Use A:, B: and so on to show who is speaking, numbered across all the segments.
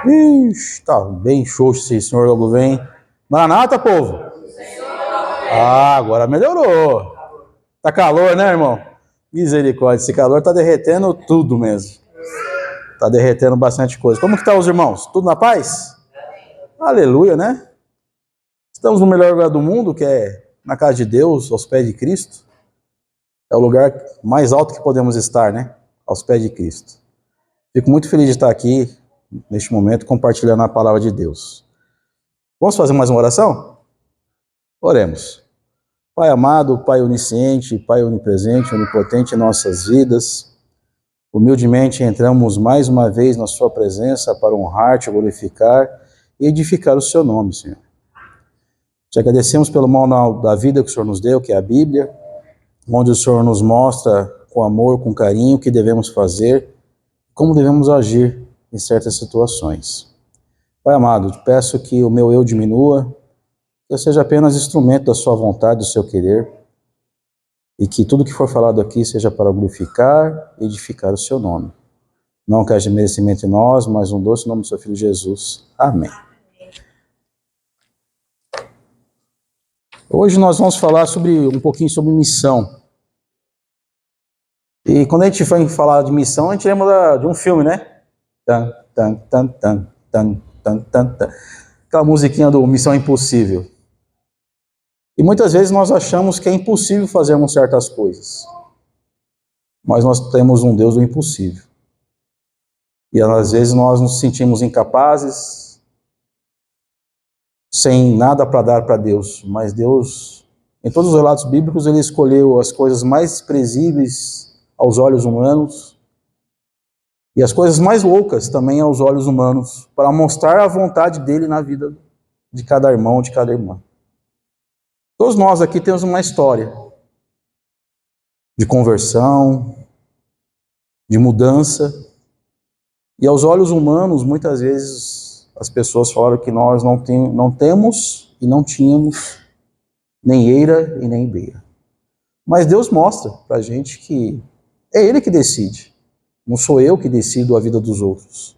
A: Ixi, tá bem xoxo esse senhor logo vem. Maranata, povo? Ah, agora melhorou. Tá calor, né, irmão? Misericórdia, esse calor tá derretendo tudo mesmo. Tá derretendo bastante coisa. Como que tá os irmãos? Tudo na paz? Aleluia, né? Estamos no melhor lugar do mundo, que é na casa de Deus, aos pés de Cristo. É o lugar mais alto que podemos estar, né? Aos pés de Cristo. Fico muito feliz de estar aqui, neste momento, compartilhando a palavra de Deus. Vamos fazer mais uma oração? Oremos. Pai amado, Pai onisciente, Pai onipresente, onipotente em nossas vidas, humildemente entramos mais uma vez na sua presença para honrar-te, glorificar e edificar o seu nome, Senhor. Te agradecemos pelo manual da vida que o Senhor nos deu, que é a Bíblia, onde o Senhor nos mostra com amor, com carinho, o que devemos fazer, como devemos agir em certas situações. Pai amado, te peço que o meu eu diminua, que eu seja apenas instrumento da sua vontade, do seu querer, e que tudo que for falado aqui seja para glorificar e edificar o seu nome. Não que haja merecimento em nós, mas no doce nome do seu Filho Jesus. Amém. Hoje nós vamos falar um pouquinho sobre missão. E quando a gente vai falar de missão, a gente lembra de um filme, né? Tan, tan, tan, tan, tan, tan, tan, tan. Aquela musiquinha do Missão Impossível. E muitas vezes nós achamos que é impossível fazermos certas coisas. Mas nós temos um Deus do impossível. E às vezes nós nos sentimos incapazes, sem nada para dar para Deus. Mas Deus, em todos os relatos bíblicos, ele escolheu as coisas mais desprezíveis aos olhos humanos e as coisas mais loucas também aos olhos humanos, para mostrar a vontade dele na vida de cada irmão, de cada irmã. Todos nós aqui temos uma história de conversão, de mudança, e aos olhos humanos, muitas vezes, as pessoas falam que nós não temos e não tínhamos nem eira e nem beira. Mas Deus mostra para a gente que é Ele que decide, não sou eu que decido a vida dos outros,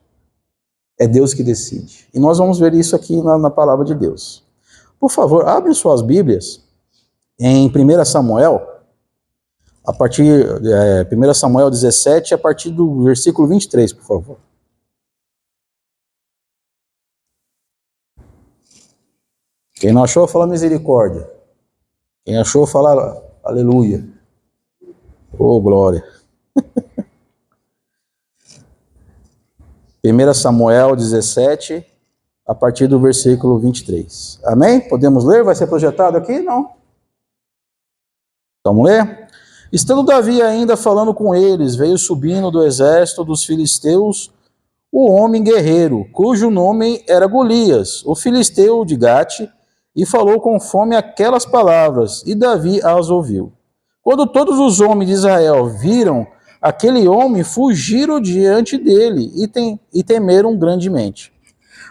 A: é Deus que decide. E nós vamos ver isso aqui na palavra de Deus. Por favor, abre suas Bíblias em 1 Samuel, 1 Samuel 17, a partir do versículo 23, por favor. Quem não achou, fala misericórdia. Quem achou, fala aleluia. Oh, glória. 1 Samuel 17, a partir do versículo 23. Amém? Podemos ler? Vai ser projetado aqui? Não. Vamos ler? Estando Davi ainda falando com eles, veio subindo do exército dos filisteus o homem guerreiro, cujo nome era Golias, o filisteu de Gate, e falou conforme aquelas palavras, e Davi as ouviu. Quando todos os homens de Israel viram aquele homem, fugiram diante dele e temeram grandemente.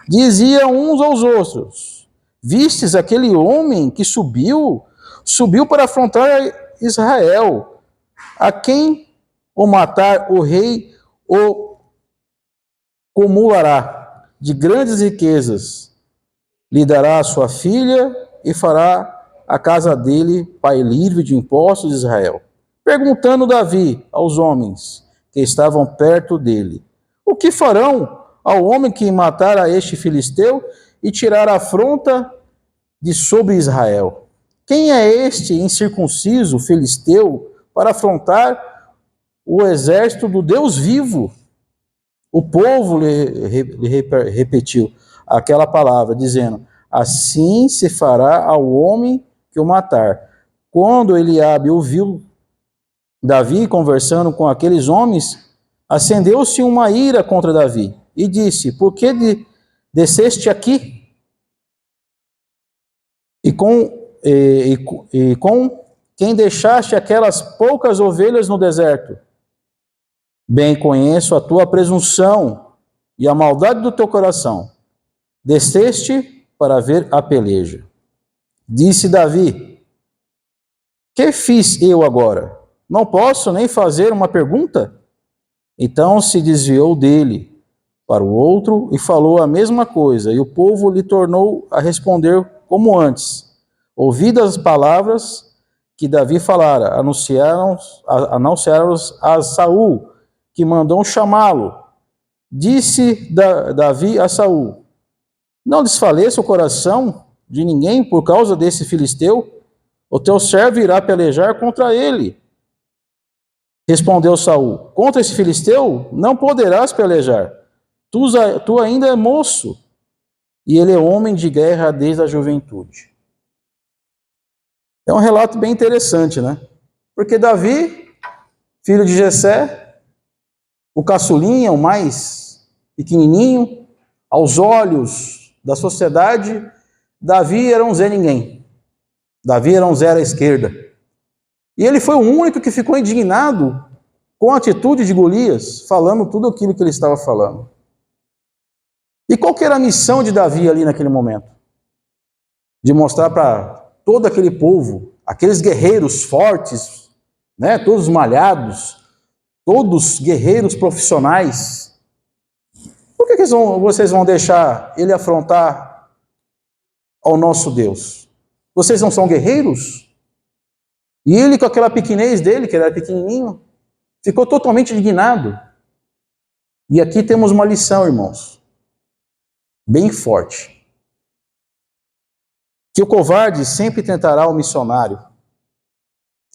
A: Diziam uns aos outros: vistes aquele homem que subiu para afrontar Israel, a quem o matar o rei o cumulará de grandes riquezas, lhe dará a sua filha e fará a casa dele pai livre de impostos de Israel. Perguntando Davi aos homens que estavam perto dele: o que farão ao homem que matar a este filisteu e tirar a afronta de sobre Israel? Quem é este incircunciso filisteu para afrontar o exército do Deus vivo? O povo lhe repetiu aquela palavra, dizendo: assim se fará ao homem que o matar. Quando Eliabe ouviu Davi conversando com aqueles homens, acendeu-se uma ira contra Davi e disse: por que desceste aqui? E com quem deixaste aquelas poucas ovelhas no deserto? Bem conheço a tua presunção e a maldade do teu coração. Desceste para ver a peleja. Disse Davi: que fiz eu agora? Não posso nem fazer uma pergunta? Então se desviou dele para o outro e falou a mesma coisa, e o povo lhe tornou a responder como antes. Ouvidas as palavras que Davi falara, anunciaram a Saul, que mandou chamá-lo. Disse Davi a Saul: não desfaleça o coração de ninguém por causa desse filisteu, o teu servo irá pelejar contra ele. Respondeu Saul: contra esse filisteu não poderás pelejar, tu ainda é moço, e ele é homem de guerra desde a juventude. É um relato bem interessante, né? Porque Davi, filho de Jessé, o caçulinha, o mais pequenininho, aos olhos da sociedade, Davi era um Zé Ninguém. Davi era um zero à esquerda. E ele foi o único que ficou indignado com a atitude de Golias, falando tudo aquilo que ele estava falando. E qual que era a missão de Davi ali naquele momento? De mostrar para todo aquele povo, aqueles guerreiros fortes, né, todos malhados, todos guerreiros profissionais. Por que vocês vão deixar ele afrontar ao nosso Deus? Vocês não são guerreiros? E ele, com aquela pequenez dele, que ele era pequenininho, ficou totalmente indignado. E aqui temos uma lição, irmãos, bem forte. Que o covarde sempre tentará o missionário.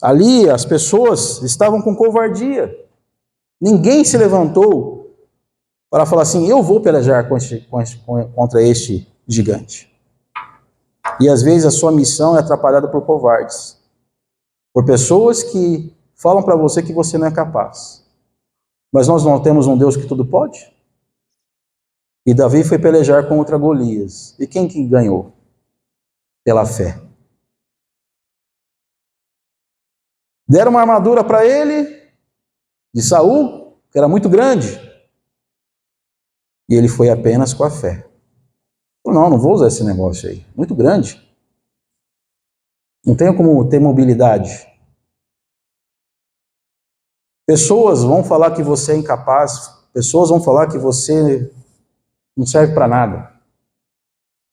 A: Ali as pessoas estavam com covardia. Ninguém se levantou para falar assim: eu vou pelejar contra este gigante. E às vezes a sua missão é atrapalhada por covardes. Por pessoas que falam para você que você não é capaz. Mas nós não temos um Deus que tudo pode? E Davi foi pelejar contra Golias. E quem que ganhou? Pela fé. Deram uma armadura para ele, de Saul, que era muito grande. E ele foi apenas com a fé. Não vou usar esse negócio aí. Muito grande. Não tenho como ter mobilidade. Pessoas vão falar que você é incapaz. Pessoas vão falar que você não serve para nada.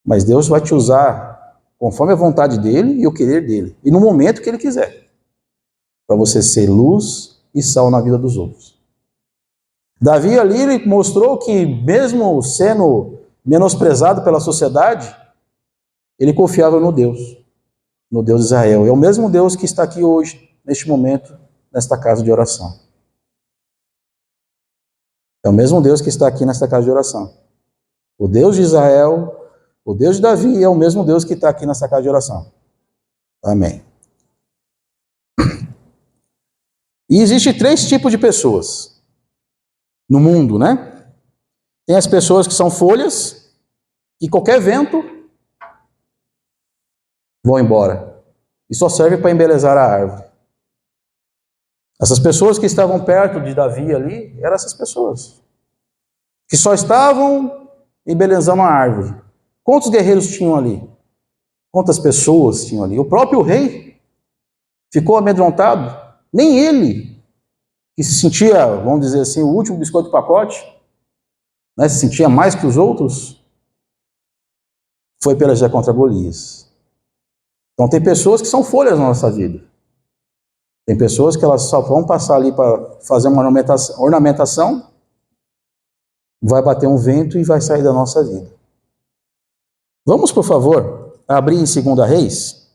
A: Mas Deus vai te usar conforme a vontade dele e o querer dele. E no momento que ele quiser. Para você ser luz e sal na vida dos outros. Davi ali ele mostrou que mesmo sendo menosprezado pela sociedade, ele confiava no Deus de Israel. É o mesmo Deus que está aqui hoje, neste momento, nesta casa de oração. É o mesmo Deus que está aqui nesta casa de oração. O Deus de Israel, o Deus de Davi é o mesmo Deus que está aqui nesta casa de oração. Amém. E existe 3 tipos de pessoas no mundo, né? Tem as pessoas que são folhas, que qualquer vento vão embora. E só serve para embelezar a árvore. Essas pessoas que estavam perto de Davi ali, eram essas pessoas. Que só estavam embelezando a árvore. Quantos guerreiros tinham ali? Quantas pessoas tinham ali? O próprio rei ficou amedrontado. Nem ele, que se sentia, vamos dizer assim, o último biscoito do pacote, né, se sentia mais que os outros, foi pelejar contra Golias. Então tem pessoas que são folhas na nossa vida. Tem pessoas que elas só vão passar ali para fazer uma ornamentação, vai bater um vento e vai sair da nossa vida. Vamos, por favor, abrir em 2 Reis,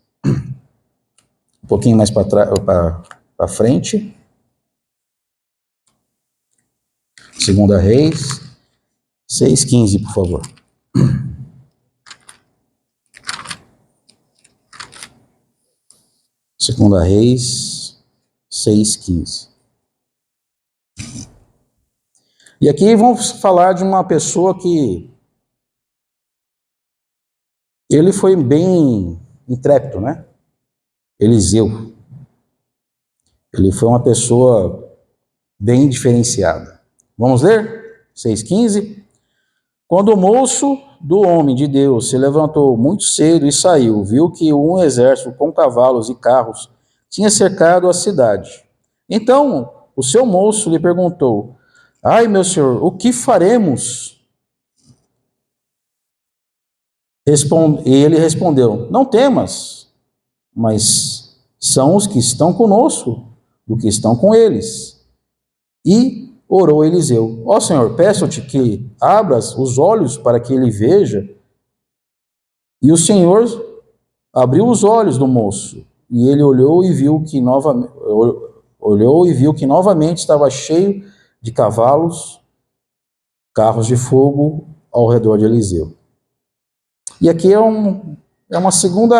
A: um pouquinho mais para frente. 2 Reis 6,15, por favor. 2 Reis 6,15. E aqui vamos falar de uma pessoa que ele foi bem intrépido, né? Eliseu. Ele foi uma pessoa bem diferenciada. Vamos ler? 6,15. Quando o moço do homem de Deus se levantou muito cedo e saiu, viu que um exército com cavalos e carros tinha cercado a cidade. Então o seu moço lhe perguntou: ai, meu senhor, o que faremos? E ele respondeu: não temas, mas são os que estão conosco do que estão com eles. E orou Eliseu: ó Senhor, peço-te que abras os olhos para que ele veja. E o Senhor abriu os olhos do moço, e ele olhou e viu que novamente estava cheio de cavalos, carros de fogo ao redor de Eliseu. E aqui é uma segundo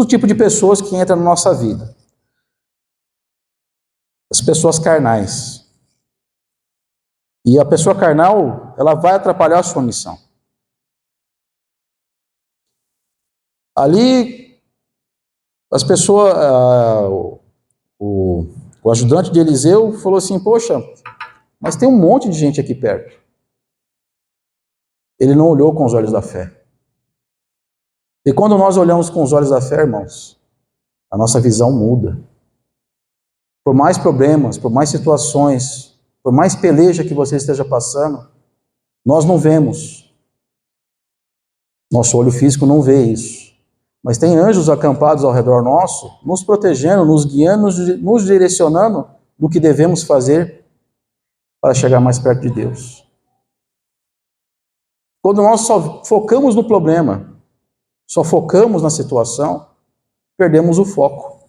A: tipo de pessoas que entra na nossa vida. As pessoas carnais. E a pessoa carnal, ela vai atrapalhar a sua missão. Ali, as pessoas, o ajudante de Eliseu falou assim: poxa, mas tem um monte de gente aqui perto. Ele não olhou com os olhos da fé. E quando nós olhamos com os olhos da fé, irmãos, a nossa visão muda. Por mais problemas, por mais situações, por mais peleja que você esteja passando, nós não vemos. Nosso olho físico não vê isso. Mas tem anjos acampados ao redor nosso, nos protegendo, nos guiando, nos direcionando do que devemos fazer para chegar mais perto de Deus. Quando nós só focamos no problema, só focamos na situação, perdemos o foco.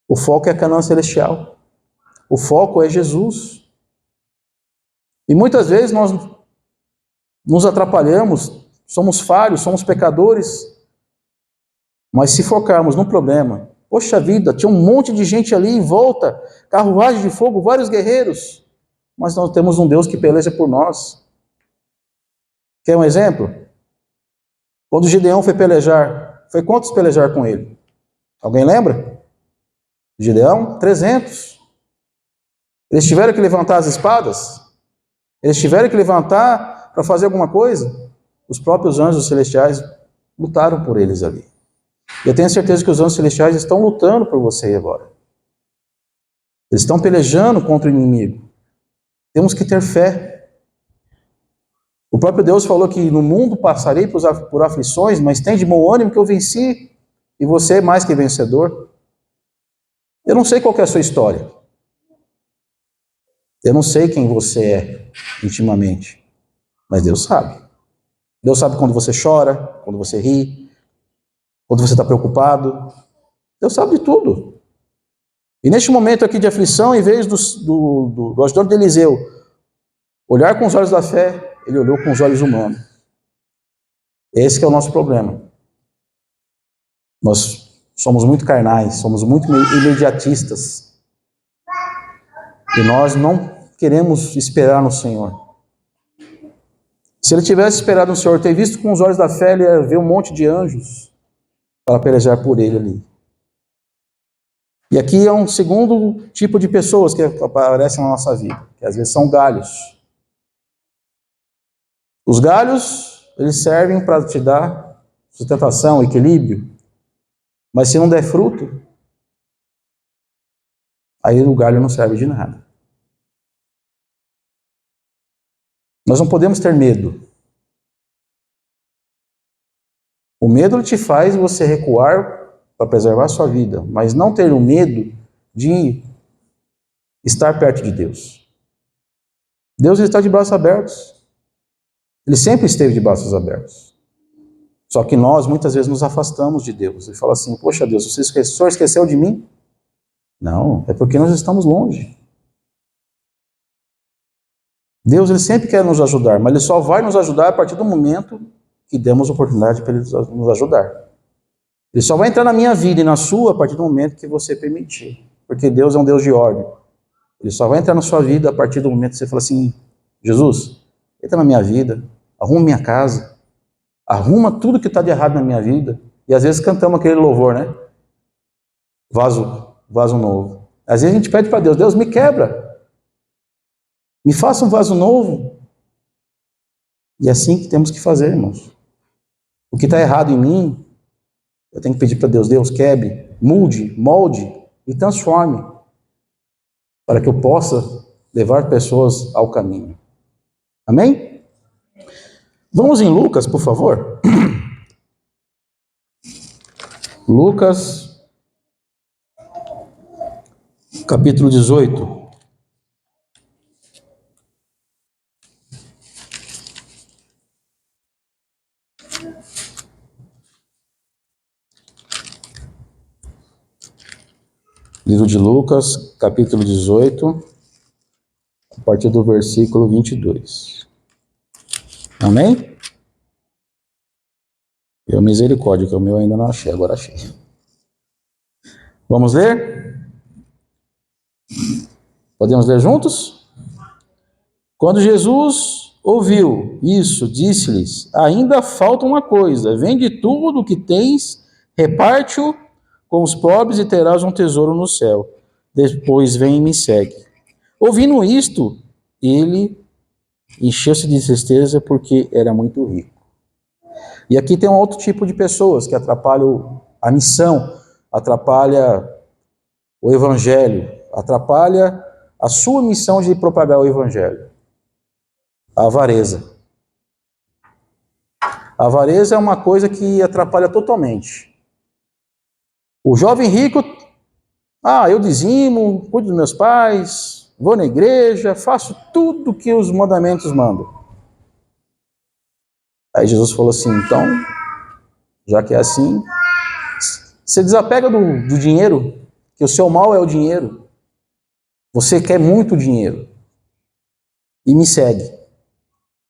A: O foco é a Canaã celestial. O foco é Jesus. E muitas vezes nós nos atrapalhamos, somos falhos, somos pecadores, mas se focarmos no problema, poxa vida, tinha um monte de gente ali em volta, carruagem de fogo, vários guerreiros, mas nós temos um Deus que peleja por nós. Quer um exemplo? Quando Gideão foi pelejar, foi quantos pelejar com ele? Alguém lembra? Gideão, 300. Eles tiveram que levantar as espadas? Eles tiveram que levantar para fazer alguma coisa? Os próprios anjos celestiais lutaram por eles ali. E eu tenho certeza que os anjos celestiais estão lutando por você agora. Eles estão pelejando contra o inimigo. Temos que ter fé. O próprio Deus falou que no mundo passarei por aflições, mas tem de bom ânimo que eu venci. E você é mais que vencedor. Eu não sei qual é a sua história. Eu não sei quem você é intimamente. Mas Deus sabe. Deus sabe quando você chora, quando você ri, quando você está preocupado. Deus sabe de tudo. E neste momento aqui de aflição, em vez do ajudante de Eliseu olhar com os olhos da fé, ele olhou com os olhos humanos. Esse que é o nosso problema. Nós somos muito carnais, somos muito imediatistas. E nós não queremos esperar no Senhor. Se ele tivesse esperado no Senhor, ter visto com os olhos da fé, ele ia ver um monte de anjos para pelejar por ele ali. E aqui é um segundo tipo de pessoas que aparecem na nossa vida, que às vezes são galhos. Os galhos, eles servem para te dar sustentação, equilíbrio, mas se não der fruto, aí o galho não serve de nada. Nós não podemos ter medo. O medo te faz você recuar para preservar a sua vida, mas não ter o medo de estar perto de Deus. Deus está de braços abertos. Ele sempre esteve de braços abertos. Só que nós, muitas vezes, nos afastamos de Deus. E fala assim, poxa Deus, o Senhor esqueceu de mim? Não, é porque nós estamos longe. Deus, ele sempre quer nos ajudar, mas ele só vai nos ajudar a partir do momento que demos oportunidade para ele nos ajudar. Ele só vai entrar na minha vida e na sua a partir do momento que você permitir. Porque Deus é um Deus de ordem. Ele só vai entrar na sua vida a partir do momento que você fala assim, Jesus, entra na minha vida, arruma minha casa, arruma tudo que está de errado na minha vida. E às vezes cantamos aquele louvor, né? Vaso novo. Às vezes a gente pede para Deus, Deus me quebra. Me faça um vaso novo. E é assim que temos que fazer, irmãos. O que está errado em mim, eu tenho que pedir para Deus, Deus quebre, mude, molde e transforme, para que eu possa levar pessoas ao caminho. Amém? Vamos em Lucas, por favor. Lucas, capítulo 18. Livro de Lucas, capítulo 18, a partir do versículo 22. Amém? Eu misericórdia, que o meu ainda não achei, agora achei. Vamos ler? Podemos ler juntos? Quando Jesus ouviu isso, disse-lhes: ainda falta uma coisa, vende tudo o que tens, reparte-o com os pobres e terás um tesouro no céu. Depois vem e me segue. Ouvindo isto, ele encheu-se de tristeza porque era muito rico. E aqui tem um outro tipo de pessoas que atrapalham a missão, atrapalha o evangelho, atrapalha a sua missão de propagar o evangelho. A avareza. A avareza é uma coisa que atrapalha totalmente. O jovem rico, eu dizimo, cuido dos meus pais, vou na igreja, faço tudo que os mandamentos mandam. Aí Jesus falou assim, então, já que é assim, você desapega do dinheiro, que o seu mal é o dinheiro. Você quer muito dinheiro. E me segue.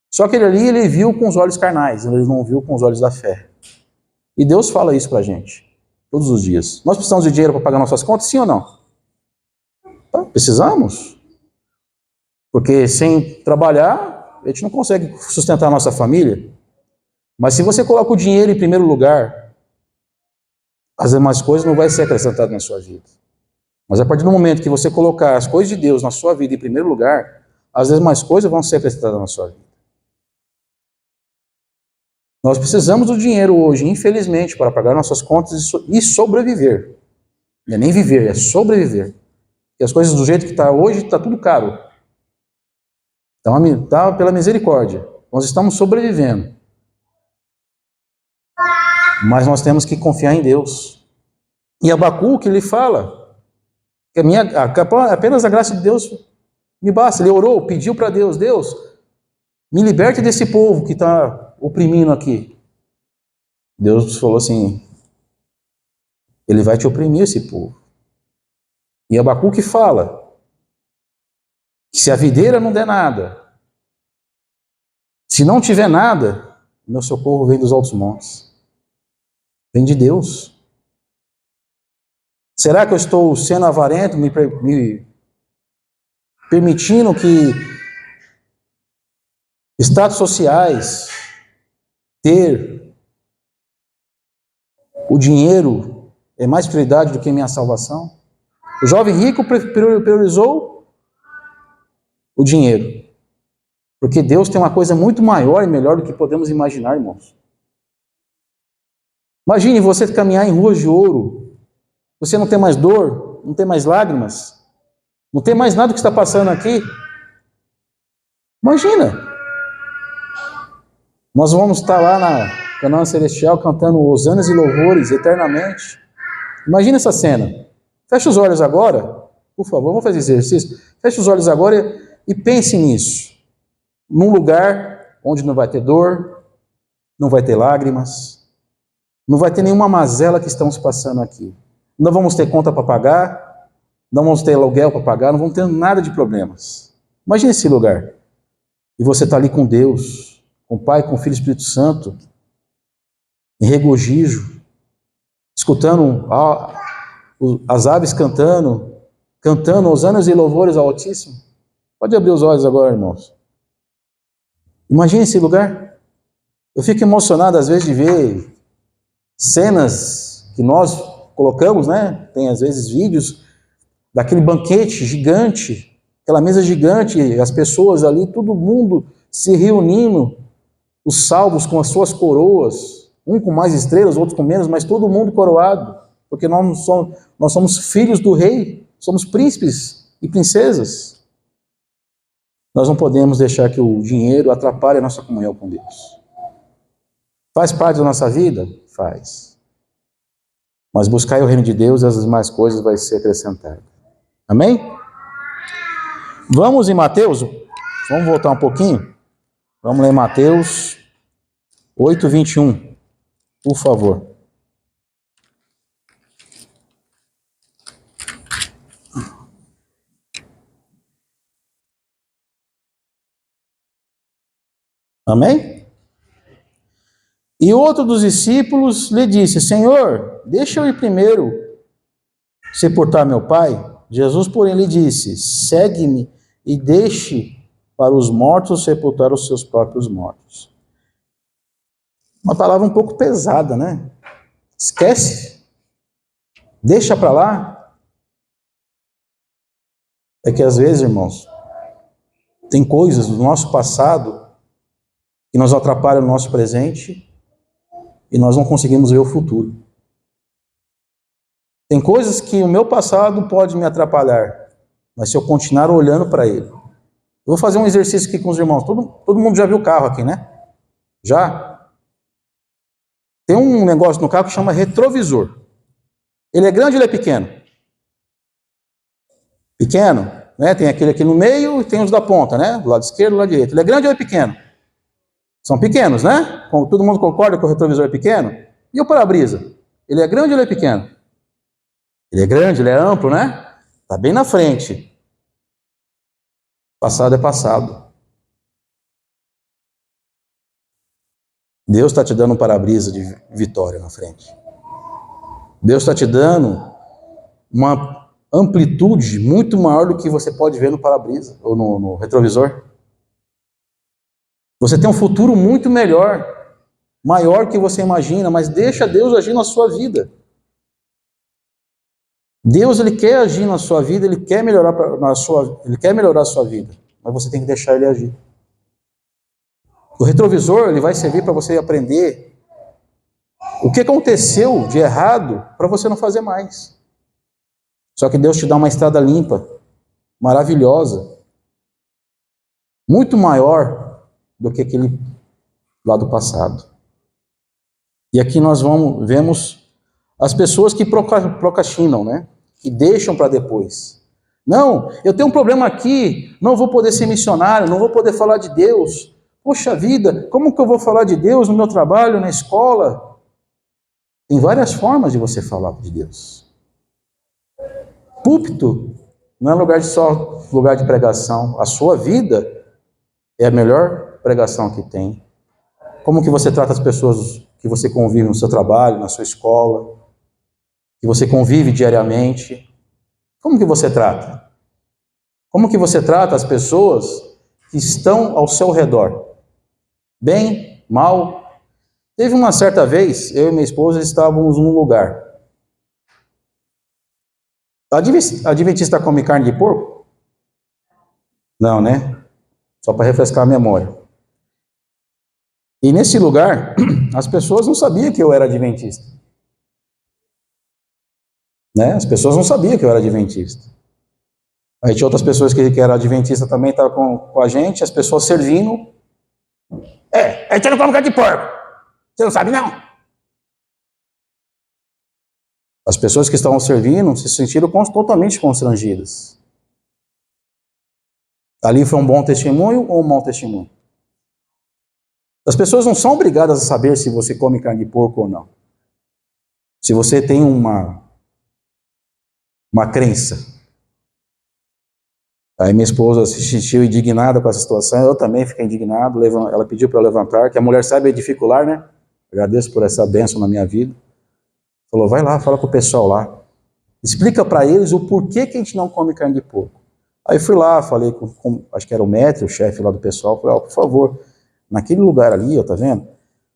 A: Só que ele viu com os olhos carnais, ele não viu com os olhos da fé. E Deus fala isso pra gente, todos os dias. Nós precisamos de dinheiro para pagar nossas contas, sim ou não? Precisamos. Porque sem trabalhar, a gente não consegue sustentar a nossa família. Mas se você coloca o dinheiro em primeiro lugar, as demais coisas não vão ser acrescentadas na sua vida. Mas a partir do momento que você colocar as coisas de Deus na sua vida em primeiro lugar, as demais coisas vão ser acrescentadas na sua vida. Nós precisamos do dinheiro hoje, infelizmente, para pagar nossas contas e sobreviver. Não é nem viver, é sobreviver. Porque as coisas do jeito que está hoje, está tudo caro. Então, tá pela misericórdia. Nós estamos sobrevivendo. Mas nós temos que confiar em Deus. E Abacuque, ele fala que apenas a graça de Deus me basta. Ele orou, pediu para Deus, Deus, me liberte desse povo que está oprimindo aqui. Deus falou assim, ele vai te oprimir esse povo. E Abacuque fala que se a videira não der nada, se não tiver nada, meu socorro vem dos altos montes. Vem de Deus. Será que eu estou sendo avarento, me permitindo que status sociais, ter o dinheiro é mais prioridade do que minha salvação? O jovem rico priorizou o dinheiro. Porque Deus tem uma coisa muito maior e melhor do que podemos imaginar, irmãos. Imagine você caminhar em ruas de ouro. Você não tem mais dor, não tem mais lágrimas, não tem mais nada que está passando aqui. Imagina. Nós vamos estar lá na Canaã Celestial cantando hosanas e louvores eternamente. Imagina essa cena. Feche os olhos agora, por favor, vamos fazer exercício. Feche os olhos agora e pense nisso. Num lugar onde não vai ter dor, não vai ter lágrimas, não vai ter nenhuma mazela que estamos passando aqui. Não vamos ter conta para pagar, não vamos ter aluguel para pagar, não vamos ter nada de problemas. Imagine esse lugar. E você está ali com Deus, com o Pai, com o Filho e Espírito Santo, em regozijo, escutando as aves cantando hosanas e louvores ao Altíssimo. Pode abrir os olhos agora, irmãos. Imagine esse lugar. Eu fico emocionado às vezes de ver cenas que nós colocamos, né? Tem às vezes vídeos daquele banquete gigante, aquela mesa gigante, as pessoas ali, todo mundo se reunindo, os salvos com as suas coroas, um com mais estrelas, outro com menos, mas todo mundo coroado, porque nós somos filhos do rei, somos príncipes e princesas. Nós não podemos deixar que o dinheiro atrapalhe a nossa comunhão com Deus. Faz parte da nossa vida? Faz. Mas buscar o reino de Deus e as demais coisas vai ser acrescentado. Amém? Vamos em Mateus, vamos voltar um pouquinho. Vamos ler Mateus 8:21, por favor. Amém? E outro dos discípulos lhe disse: Senhor, deixa eu ir primeiro sepultar meu pai. Jesus, porém, lhe disse: segue-me e deixe para os mortos sepultar os seus próprios mortos. Uma palavra um pouco pesada, né? Esquece. Deixa para lá. É que às vezes, irmãos, tem coisas do nosso passado que nos atrapalham no nosso presente e nós não conseguimos ver o futuro. Tem coisas que o meu passado pode me atrapalhar, mas se eu continuar olhando para ele. Eu vou fazer um exercício aqui com os irmãos. Todo mundo já viu o carro aqui, né? Já? Tem um negócio no carro que chama retrovisor. Ele é grande ou ele é pequeno? Pequeno, né? Tem aquele aqui no meio e tem os da ponta, né? Do lado esquerdo e do lado direito. Ele é grande ou é pequeno? São pequenos, né? Todo mundo concorda que o retrovisor é pequeno? E o para-brisa? Ele é grande ou ele é pequeno? Ele é grande, ele é amplo, né? Está bem na frente. Passado é passado. Deus está te dando um para-brisa de vitória na frente. Deus está te dando uma amplitude muito maior do que você pode ver no para-brisa ou no retrovisor. Você tem um futuro muito melhor, maior que você imagina, mas deixa Deus agir na sua vida. Deus, ele quer agir na sua vida, ele quer melhorar a sua vida, mas você tem que deixar ele agir. O retrovisor, ele vai servir para você aprender o que aconteceu de errado para você não fazer mais. Só que Deus te dá uma estrada limpa, maravilhosa, muito maior do que aquele lá do passado. E aqui nós vemos as pessoas que procrastinam, né? Que deixam para depois. Não, eu tenho um problema aqui, não vou poder ser missionário, não vou poder falar de Deus. Poxa vida, como que eu vou falar de Deus no meu trabalho, na escola? Tem várias formas de você falar de Deus. Púlpito não é só lugar de pregação. A sua vida é a melhor pregação que tem. Como que você trata as pessoas que você convive no seu trabalho, na sua escola, que você convive diariamente? Como que você trata? Como que você trata as pessoas que estão ao seu redor? Bem? Mal? Teve uma certa vez, eu e minha esposa estávamos num lugar. Adventista come carne de porco? Não, né? Só para refrescar a memória. E nesse lugar, as pessoas não sabiam que eu era adventista. Né? As pessoas não sabiam que eu era adventista. Aí tinha outras pessoas que eram adventistas também, estavam com a gente, as pessoas servindo. A gente não come carne de porco. Você não sabe, não? As pessoas que estavam servindo se sentiram totalmente constrangidas. Ali foi um bom testemunho ou um mau testemunho? As pessoas não são obrigadas a saber se você come carne de porco ou não. Se você tem uma crença. Aí minha esposa se sentiu indignada com essa situação, eu também fiquei indignado, ela pediu para eu levantar, que a mulher sabe edificar, né? Agradeço por essa bênção na minha vida. Falou, vai lá, fala com o pessoal lá. Explica para eles o porquê que a gente não come carne de porco. Aí fui lá, falei com acho que era o Metro, o chefe lá do pessoal, falei, por favor, naquele lugar ali, ó, tá vendo?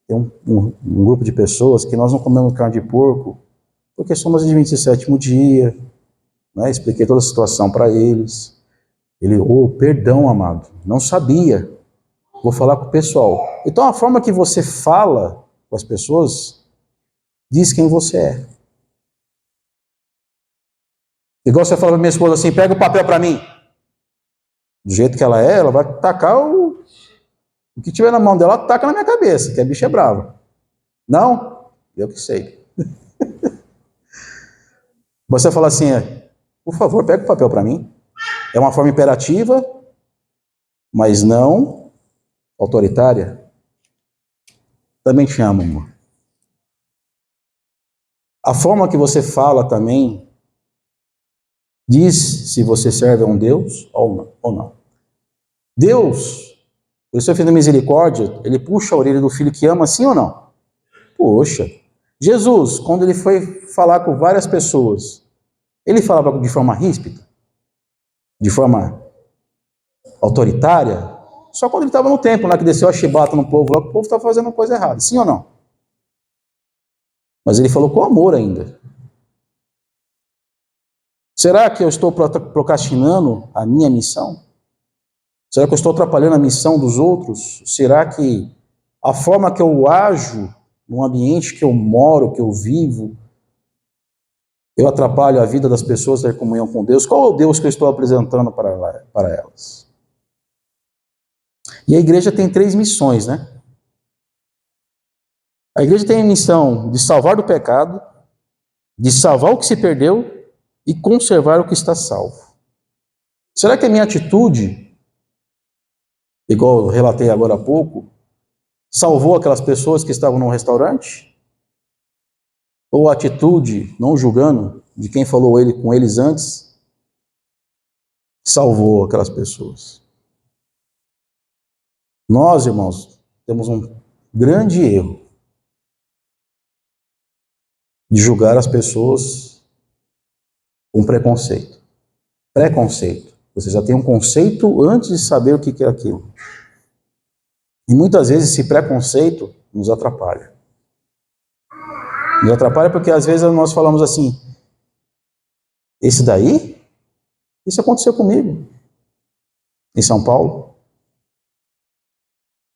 A: Tem um grupo de pessoas que nós não comemos carne de porco, porque somos adventistas do sétimo dia, né? Expliquei toda a situação para eles. Ele, perdão, amado, não sabia, vou falar com o pessoal. Então a forma que você fala com as pessoas diz quem você é. Igual você fala para minha esposa assim, pega o papel para mim. Do jeito que ela vai tacar o que tiver na mão dela, taca na minha cabeça, que a bicha é brava. Não? Eu que sei. Você fala assim, por favor, pega o papel para mim. É uma forma imperativa, mas não autoritária. Também te amo, amor. A forma que você fala também diz se você serve a um Deus ou não. Deus, por seu filho de misericórdia, ele puxa a orelha do filho que ama, sim ou não? Poxa. Jesus, quando ele foi falar com várias pessoas, ele falava de forma ríspida? De forma autoritária? Só quando ele estava no templo, né, que desceu a chibata no povo, lá que o povo estava fazendo coisa errada, sim ou não? Mas ele falou com amor ainda. Será que eu estou procrastinando a minha missão? Será que eu estou atrapalhando a missão dos outros? Será que a forma que eu ajo no ambiente que eu moro, que eu vivo, eu atrapalho a vida das pessoas da comunhão com Deus? Qual é o Deus que eu estou apresentando para elas? E a igreja tem 3 missões, né? A igreja tem a missão de salvar do pecado, de salvar o que se perdeu e conservar o que está salvo. Será que a minha atitude, igual eu relatei agora há pouco, salvou aquelas pessoas que estavam no restaurante? Ou a atitude, não julgando, de quem falou com eles antes, salvou aquelas pessoas? Nós, irmãos, temos um grande erro de julgar as pessoas com preconceito. Preconceito. Você já tem um conceito antes de saber o que é aquilo. E muitas vezes esse preconceito nos atrapalha. Nos atrapalha porque às vezes nós falamos assim, esse daí? Isso aconteceu comigo, em São Paulo.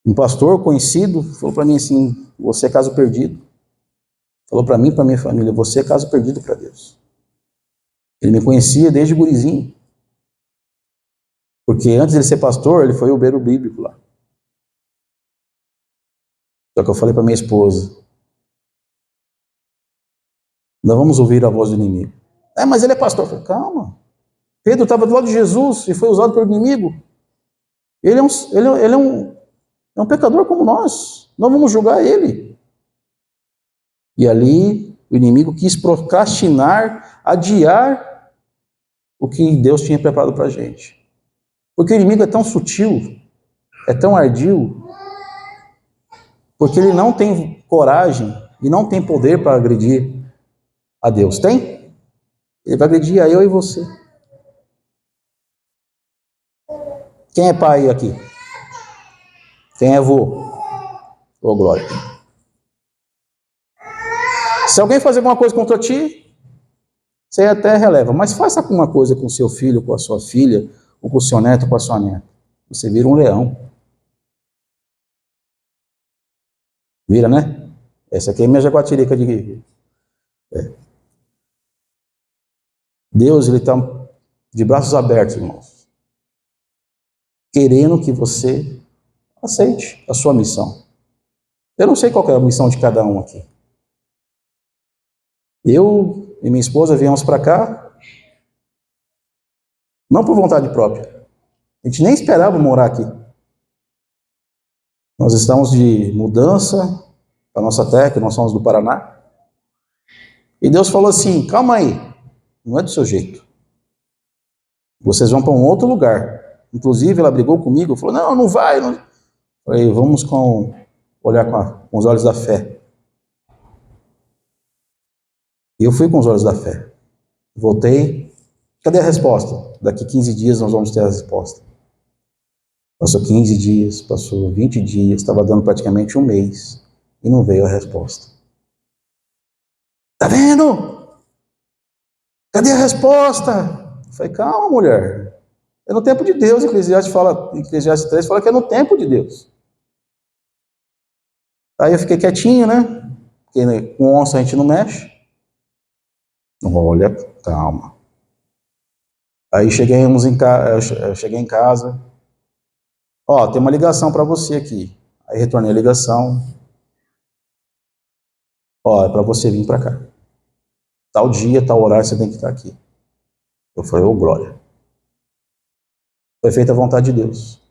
A: Um pastor conhecido falou para mim assim, você é caso perdido. Falou para mim e para minha família, você é caso perdido para Deus. Ele me conhecia desde gurizinho. Porque antes de ele ser pastor, ele foi obreiro bíblico lá. Só que eu falei para minha esposa, nós vamos ouvir a voz do inimigo. Mas ele é pastor. Eu falei, calma. Pedro estava do lado de Jesus e foi usado pelo inimigo. Ele é um pecador como nós. Nós vamos julgar ele. E ali o inimigo quis procrastinar, adiar o que Deus tinha preparado para a gente. Porque o inimigo é tão sutil, é tão ardil, porque ele não tem coragem e não tem poder para agredir a Deus. Tem? Ele vai agredir a eu e você. Quem é pai aqui? Quem é avô? Ô, glória. Se alguém fazer alguma coisa contra ti, você até releva. Mas faça alguma coisa com o seu filho, com a sua filha, ou com o seu neto, com a sua neta. Você vira um leão. Vira, né? Essa aqui é minha jaguatirica de... Deus, ele está de braços abertos, irmãos. Querendo que você aceite a sua missão. Eu não sei qual é a missão de cada um aqui. Eu e minha esposa viemos para cá, não por vontade própria. A gente nem esperava morar aqui. Nós estamos de mudança para nossa terra, que nós somos do Paraná. E Deus falou assim, calma aí, não é do seu jeito. Vocês vão para um outro lugar. Inclusive, ela brigou comigo, falou, não vai. Não. Falei, vamos olhar com os olhos da fé. E eu fui com os olhos da fé. Voltei. Cadê a resposta? Daqui 15 dias nós vamos ter a resposta. Passou 15 dias, passou 20 dias, estava dando praticamente um mês e não veio a resposta. Tá vendo? Cadê a resposta? Eu falei, calma, mulher. É no tempo de Deus. Eclesiastes 3 fala que é no tempo de Deus. Aí eu fiquei quietinho, né? Porque com onça a gente não mexe. Olha, calma. Aí eu cheguei em casa. Ó, tem uma ligação para você aqui. Aí retornei a ligação. Ó, é para você vir para cá. Tal dia, tal horário, você tem que estar aqui. Eu falei, ô glória. Foi feita a vontade de Deus,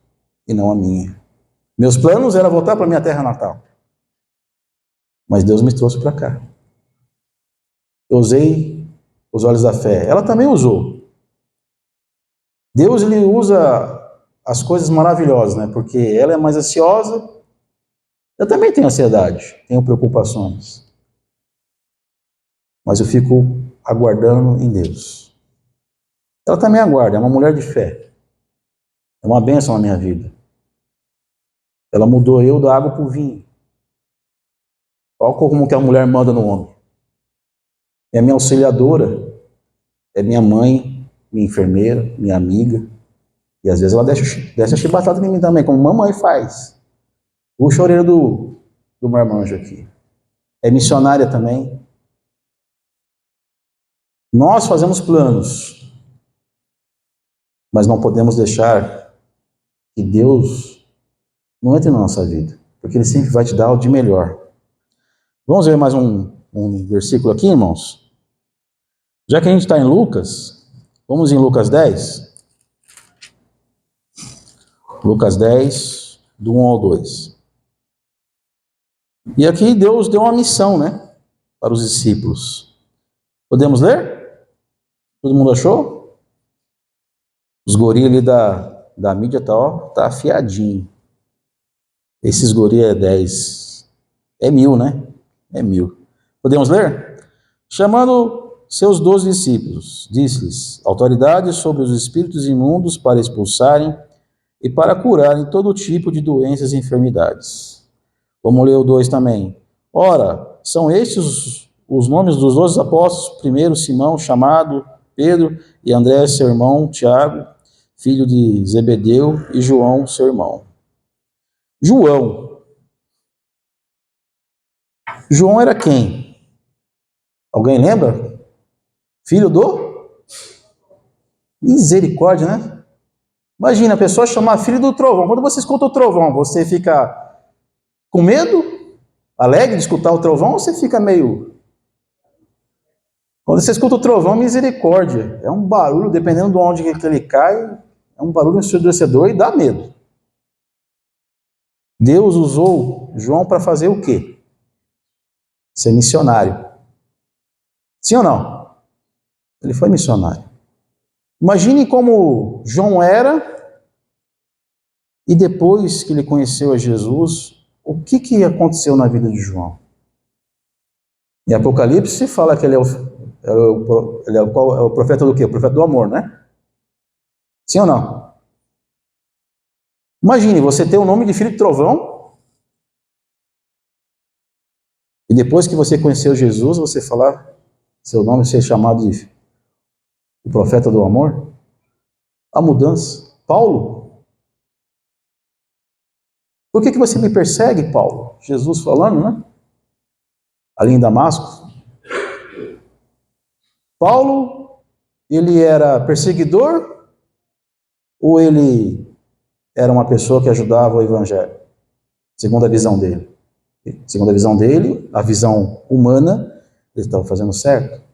A: e não a minha. Meus planos era voltar para minha terra natal. Mas Deus me trouxe para cá. Eu usei os olhos da fé. Ela também usou. Deus, ele usa as coisas maravilhosas, né? Porque ela é mais ansiosa. Eu também tenho ansiedade, tenho preocupações. Mas eu fico aguardando em Deus. Ela também aguarda, é uma mulher de fé. É uma bênção na minha vida. Ela mudou eu da água para o vinho. Olha como que a mulher manda no homem. É minha auxiliadora, é minha mãe, minha enfermeira, minha amiga. E às vezes ela desce a chibatada em mim também, como mamãe faz. Puxa a orelha do marmanjo aqui. É missionária também. Nós fazemos planos, mas não podemos deixar que Deus não entre na nossa vida, porque Ele sempre vai te dar o de melhor. Vamos ver mais um versículo aqui, irmãos? Já que a gente está em Lucas, vamos em Lucas 10. Lucas 10, do 1 ao 2. E aqui Deus deu uma missão, né, para os discípulos. Podemos ler? Todo mundo achou? Os guri ali da mídia tá afiadinho. Esses guri é 10. É 1000, né? É 1000. Podemos ler? Chamando seus 12 discípulos, disse-lhes: autoridade sobre os espíritos imundos para expulsarem e para curarem todo tipo de doenças e enfermidades. Vamos ler o 2 também. Ora, são estes os nomes dos 12 apóstolos: primeiro Simão, chamado Pedro, e André, seu irmão, Tiago, filho de Zebedeu, e João, seu irmão. João era quem? Alguém lembra? Filho do? Misericórdia, né? Imagina a pessoa chamar filho do trovão. Quando você escuta o trovão, você fica com medo? Alegre de escutar o trovão? Ou você fica meio... Quando você escuta o trovão, misericórdia. É um barulho, dependendo de onde ele cai, é um barulho ensurdecedor e dá medo. Deus usou João para fazer o quê? Ser missionário. Sim ou não? Ele foi missionário. Imagine como João era, e depois que ele conheceu a Jesus, o que aconteceu na vida de João? Em Apocalipse fala que ele é o profeta do quê? O profeta do amor, né? Sim ou não? Imagine você ter o nome de filho de trovão, e depois que você conheceu Jesus, você falar seu nome ser chamado de o profeta do amor? A mudança. Paulo, por que você me persegue, Paulo? Jesus falando, né? Ali em Damasco. Paulo, ele era perseguidor ou ele era uma pessoa que ajudava o evangelho? Segundo a visão dele. Segundo a visão dele, a visão humana, ele estava fazendo certo.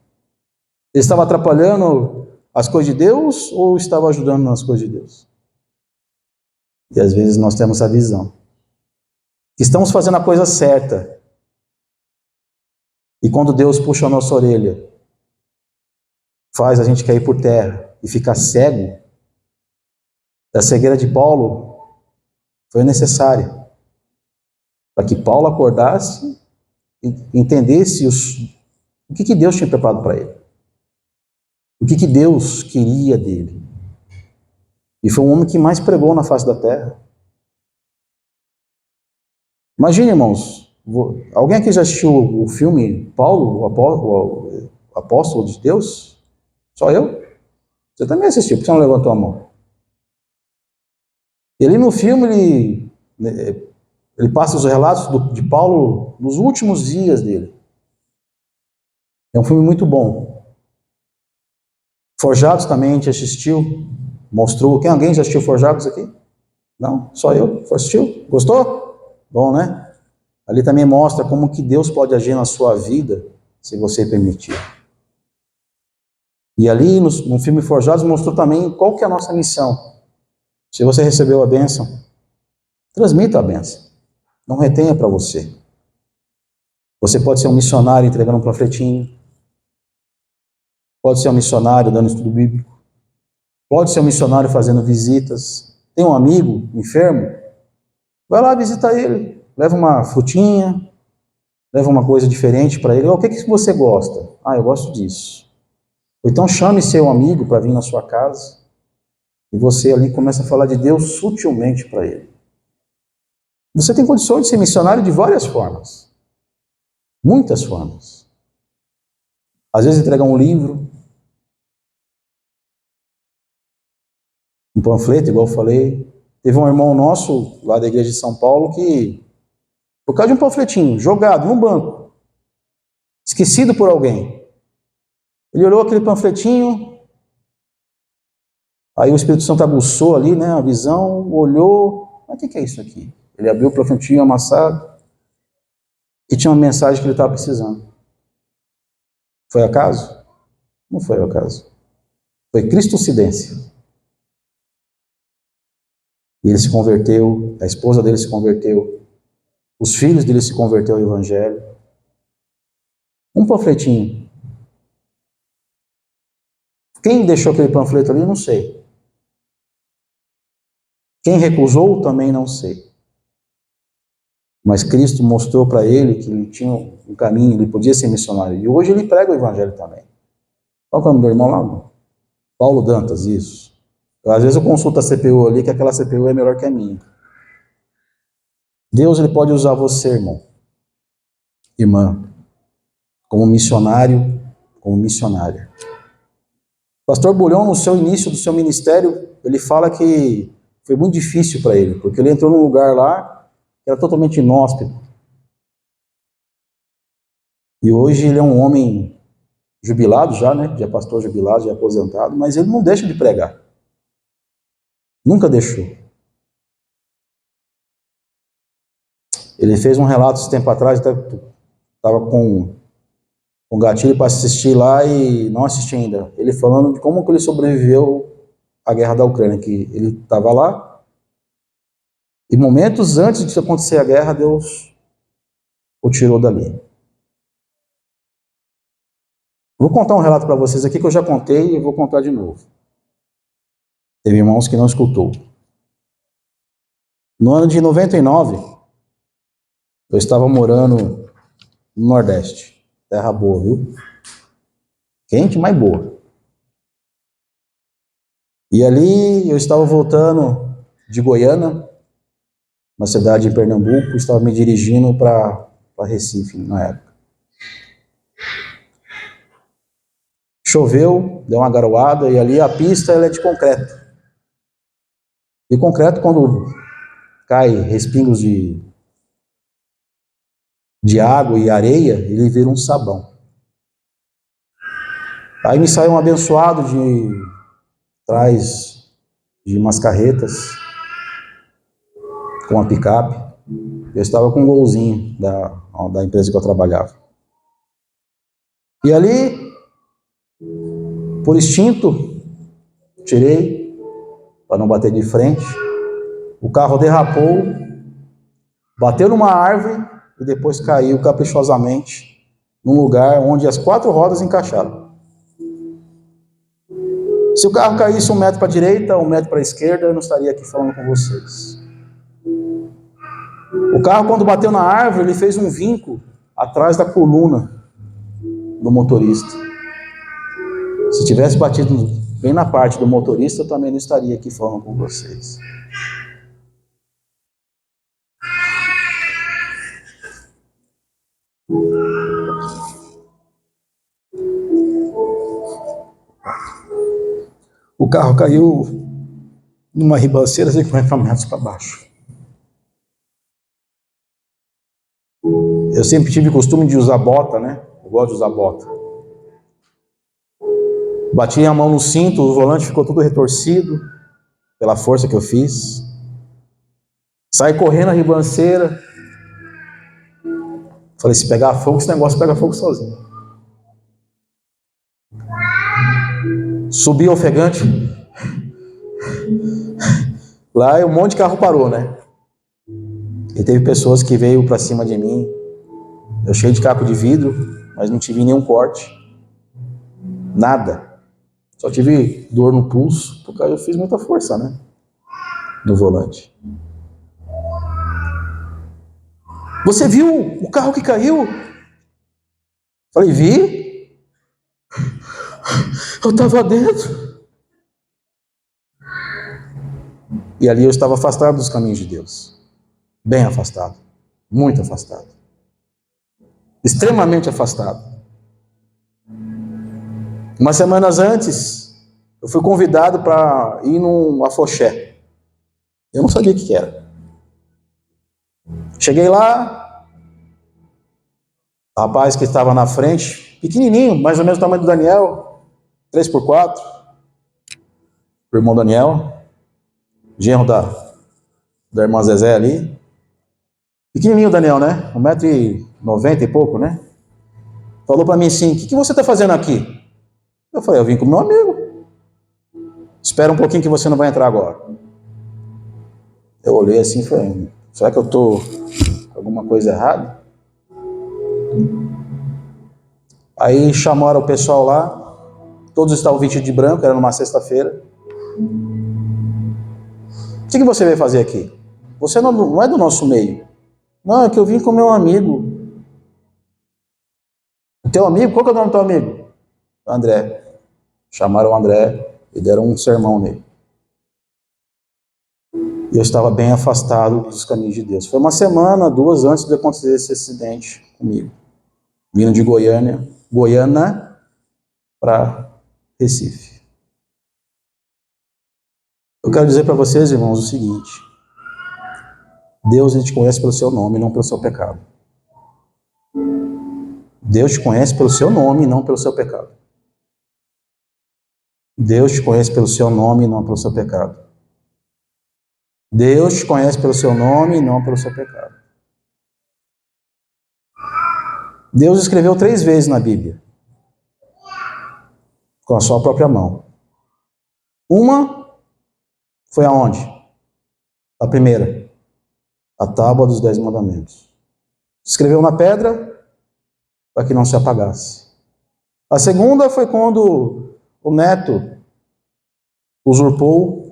A: Ele estava atrapalhando as coisas de Deus ou estava ajudando nas coisas de Deus? E às vezes nós temos essa visão. Estamos fazendo a coisa certa. E quando Deus puxa a nossa orelha, faz a gente cair por terra e ficar cego, a cegueira de Paulo foi necessária para que Paulo acordasse e entendesse o que Deus tinha preparado para ele. O que Deus queria dele. E foi um homem que mais pregou na face da terra. Imagine, irmãos, alguém aqui já assistiu o filme Paulo, o apóstolo de Deus? Só eu? Você também assistiu, por que você não levantou a mão? Ele no filme, ele passa os relatos de Paulo nos últimos dias dele. É um filme muito bom. Forjados também a gente assistiu, mostrou. Alguém já assistiu Forjados aqui? Não? Só eu? Assistiu? Gostou? Bom, né? Ali também mostra como que Deus pode agir na sua vida, se você permitir. E ali no filme Forjados mostrou também qual que é a nossa missão. Se você recebeu a bênção, transmita a bênção. Não retenha para você. Você pode ser um missionário entregando um panfletinho. Pode ser um missionário dando estudo bíblico. Pode ser um missionário fazendo visitas. Tem um amigo enfermo? Vai lá visitar ele. Leva uma frutinha, leva uma coisa diferente para ele. O que você gosta? Ah, eu gosto disso. Ou então chame seu amigo para vir na sua casa e você ali começa a falar de Deus sutilmente para ele. Você tem condições de ser missionário de várias formas. Muitas formas. Às vezes entregar um livro, um panfleto, igual eu falei. Teve um irmão nosso lá da igreja de São Paulo que, por causa de um panfletinho jogado no banco, esquecido por alguém, ele olhou aquele panfletinho, aí o Espírito Santo aguçou ali, né, a visão, olhou, mas o que é isso aqui? Ele abriu o panfletinho amassado e tinha uma mensagem que ele estava precisando. Foi acaso? Não foi acaso. Foi cristocidência. E ele se converteu, a esposa dele se converteu, os filhos dele se converteram ao Evangelho. Um panfletinho. Quem deixou aquele panfleto ali, não sei. Quem recusou, também não sei. Mas Cristo mostrou para ele que ele tinha um caminho, ele podia ser missionário. E hoje ele prega o Evangelho também. Qual é o nome do irmão lá? Paulo Dantas, isso. Às vezes eu consulto a CPU ali, que aquela CPU é melhor que a minha. Deus ele pode usar você, irmão, irmã, como missionário, como missionária. Pastor Bulhão, no seu início do seu ministério, ele fala que foi muito difícil para ele, porque ele entrou num lugar lá que era totalmente inóspito. E hoje ele é um homem jubilado já, né? Já pastor jubilado, já aposentado, mas ele não deixa de pregar. Nunca deixou. Ele fez um relato esse tempo atrás, estava com gatilho para assistir lá e não assisti ainda. Ele falando de como que ele sobreviveu à guerra da Ucrânia, que ele estava lá e momentos antes de acontecer a guerra, Deus o tirou dali. Vou contar um relato para vocês aqui que eu já contei e vou contar de novo. Teve irmãos que não escutou. No ano de 99, eu estava morando no Nordeste. Terra boa, viu? Quente, mas boa. E ali eu estava voltando de Goiânia, uma cidade em Pernambuco, estava me dirigindo para Recife na época. Choveu, deu uma garoada e ali a pista ela é de concreto. E concreto, quando cai respingos de água e areia, ele vira um sabão. Aí me saiu um abençoado de trás de umas carretas com uma picape. Eu estava com um golzinho da empresa que eu trabalhava. E ali, por instinto, tirei para não bater de frente. O carro derrapou, bateu numa árvore e depois caiu caprichosamente num lugar onde as 4 rodas encaixaram. Se o carro caísse 1 metro para a direita, 1 metro para a esquerda, eu não estaria aqui falando com vocês. O carro, quando bateu na árvore, ele fez um vinco atrás da coluna do motorista. Se tivesse batido bem na parte do motorista, eu também não estaria aqui falando com vocês. O carro caiu numa ribanceira 50 metros para baixo. Eu sempre tive costume de usar bota, né? Eu gosto de usar bota. Bati a mão no cinto, o volante ficou todo retorcido pela força que eu fiz. Saí correndo a ribanceira. Falei, se pegar fogo, esse negócio pega fogo sozinho. Subi ofegante. Lá um monte de carro parou, né? E teve pessoas que veio para cima de mim. Eu cheio de caco de vidro, mas não tive nenhum corte. Nada. Só tive dor no pulso, porque eu fiz muita força, né? No volante. Você viu o carro que caiu? Falei, vi. Eu estava dentro. E ali eu estava afastado dos caminhos de Deus. Bem afastado. Muito afastado. Extremamente afastado. Umas semanas antes, eu fui convidado para ir num afoxé. Eu não sabia o que era. Cheguei lá, o rapaz que estava na frente, pequenininho, mais ou menos o tamanho do Daniel, 3x4, o irmão Daniel, genro da irmã Zezé ali. Pequenininho o Daniel, né? 1,90 m e pouco, né? Falou para mim assim, o que você está fazendo aqui? Eu falei, eu vim com meu amigo. Espera um pouquinho que você não vai entrar agora. Eu olhei assim e falei, será que eu estou com alguma coisa errada? Aí chamaram o pessoal lá, todos estavam vestidos de branco, era numa sexta-feira. O que você veio fazer aqui? Você não é do nosso meio. Não, é que eu vim com meu amigo. O teu amigo? Qual que é o nome do teu amigo? André. Chamaram o André e deram um sermão nele. E eu estava bem afastado dos caminhos de Deus. Foi uma semana, 2 antes de acontecer esse acidente comigo. Vindo de Goiânia para Recife. Eu quero dizer para vocês, irmãos, o seguinte. Deus, Ele te conhece pelo seu nome, não pelo seu pecado. Deus te conhece pelo seu nome, não pelo seu pecado. Deus te conhece pelo seu nome e não pelo seu pecado. Deus te conhece pelo seu nome e não pelo seu pecado. Deus escreveu 3 vezes na Bíblia, com a sua própria mão. Uma foi aonde? A primeira, a tábua dos 10 mandamentos. Escreveu na pedra para que não se apagasse. A segunda foi quando o neto usurpou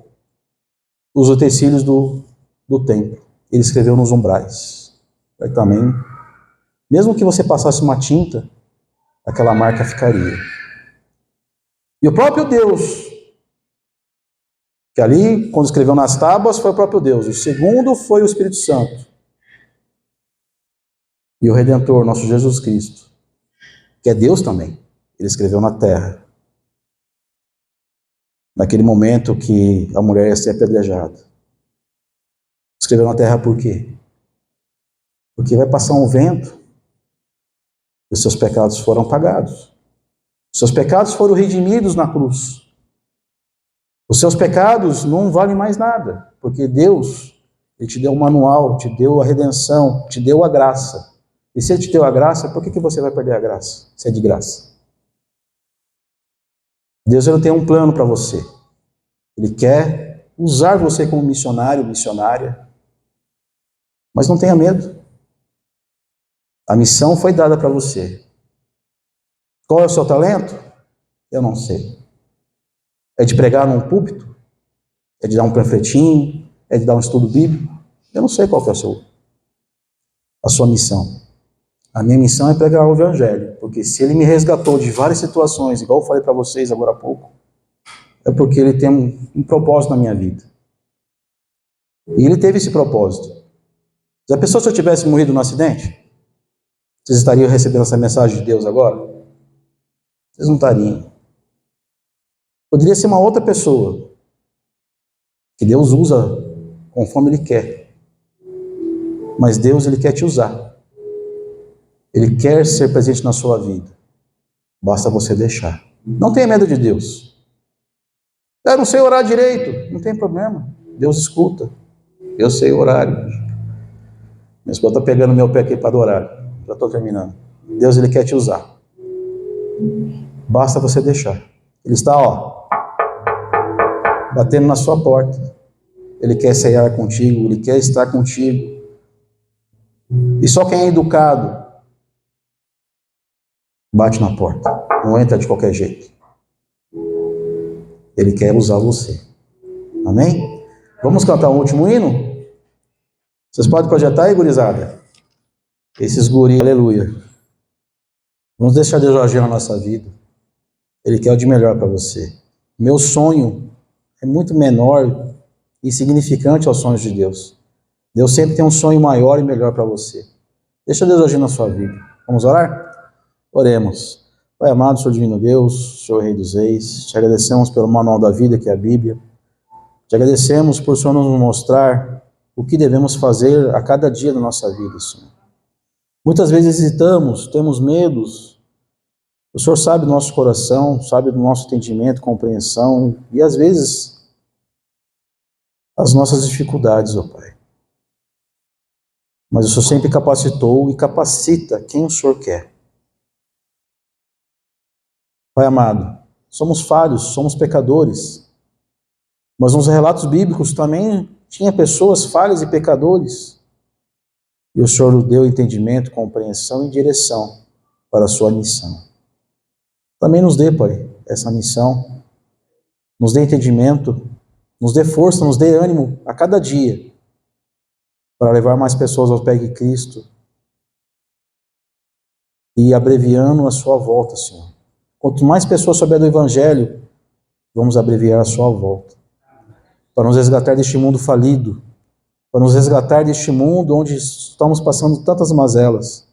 A: os utensílios do templo. Ele escreveu nos umbrais. Aí também, mesmo que você passasse uma tinta, aquela marca ficaria. E o próprio Deus, que ali, quando escreveu nas tábuas, foi o próprio Deus. O segundo foi o Espírito Santo. E o Redentor, nosso Jesus Cristo, que é Deus também. Ele escreveu na terra. Naquele momento que a mulher ia ser apedrejada. Escreveu na terra por quê? Porque vai passar um vento e os seus pecados foram pagados. Os seus pecados foram redimidos na cruz. Os seus pecados não valem mais nada, porque Deus, Ele te deu um manual, te deu a redenção, te deu a graça. E se Ele te deu a graça, por que você vai perder a graça? Se é de graça. Deus, Ele tem um plano para você. Ele quer usar você como missionário, missionária. Mas não tenha medo. A missão foi dada para você. Qual é o seu talento? Eu não sei. É de pregar num púlpito? É de dar um panfletinho? É de dar um estudo bíblico? Eu não sei qual que é a sua missão. A minha missão é pregar o evangelho, porque se Ele me resgatou de várias situações, igual eu falei para vocês agora há pouco, é porque Ele tem um propósito na minha vida. E Ele teve esse propósito. Já pensou se eu tivesse morrido no acidente? Vocês estariam recebendo essa mensagem de Deus agora? Vocês não estariam. Poderia ser uma outra pessoa, que Deus usa conforme Ele quer. Mas Deus, Ele quer te usar. Ele quer ser presente na sua vida. Basta você deixar. Não tenha medo de Deus. Eu não sei orar direito. Não tem problema. Deus escuta. Eu sei o horário. Minha esposa está pegando meu pé aqui para adorar. já estou terminando. Deus, Ele quer te usar. Basta você deixar. Ele está, batendo na sua porta. Ele quer ceiar contigo, Ele quer estar contigo. E só quem é educado bate na porta. Não entra de qualquer jeito. Ele quer usar você. Amém? Vamos cantar um último hino? Vocês podem projetar aí, gurizada? Esses guris, aleluia. Vamos deixar Deus agir na nossa vida. Ele quer o de melhor para você. Meu sonho é muito menor e insignificante aos sonhos de Deus. Deus sempre tem um sonho maior e melhor para você. Deixa Deus agir na sua vida. Vamos orar? Oremos. Pai amado, Senhor divino Deus, Senhor Rei dos Reis, te agradecemos pelo manual da vida, que é a Bíblia. Te agradecemos por o Senhor nos mostrar o que devemos fazer a cada dia da nossa vida, Senhor. Muitas vezes hesitamos, temos medos. O Senhor sabe do nosso coração, sabe do nosso entendimento, compreensão, e às vezes as nossas dificuldades, ó Pai. Mas o Senhor sempre capacitou e capacita quem o Senhor quer. Pai amado, somos falhos, somos pecadores, mas nos relatos bíblicos também tinha pessoas falhas e pecadores, e o Senhor nos deu entendimento, compreensão e direção para a sua missão. Também nos dê, Pai, essa missão, nos dê entendimento, nos dê força, nos dê ânimo a cada dia, para levar mais pessoas aos pés de Cristo e abreviando a sua volta, Senhor. Quanto mais pessoas souberem do Evangelho, vamos abreviar a sua volta. Para nos resgatar deste mundo falido, para nos resgatar deste mundo onde estamos passando tantas mazelas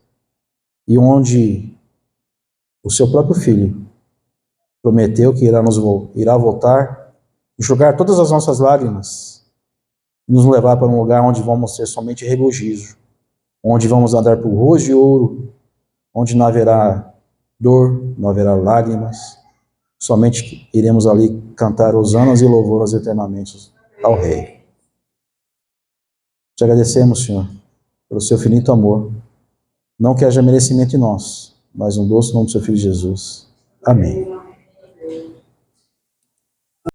A: e onde o seu próprio Filho prometeu que irá voltar, enxugar todas as nossas lágrimas e nos levar para um lugar onde vamos ter somente regozijo, onde vamos andar por ruas de ouro, onde não haverá dor, não haverá lágrimas, somente iremos ali cantar hosanas e louvores eternamente ao Rei. Te agradecemos, Senhor, pelo seu infinito amor, não que haja merecimento em nós, mas no doce nome do seu Filho Jesus. Amém.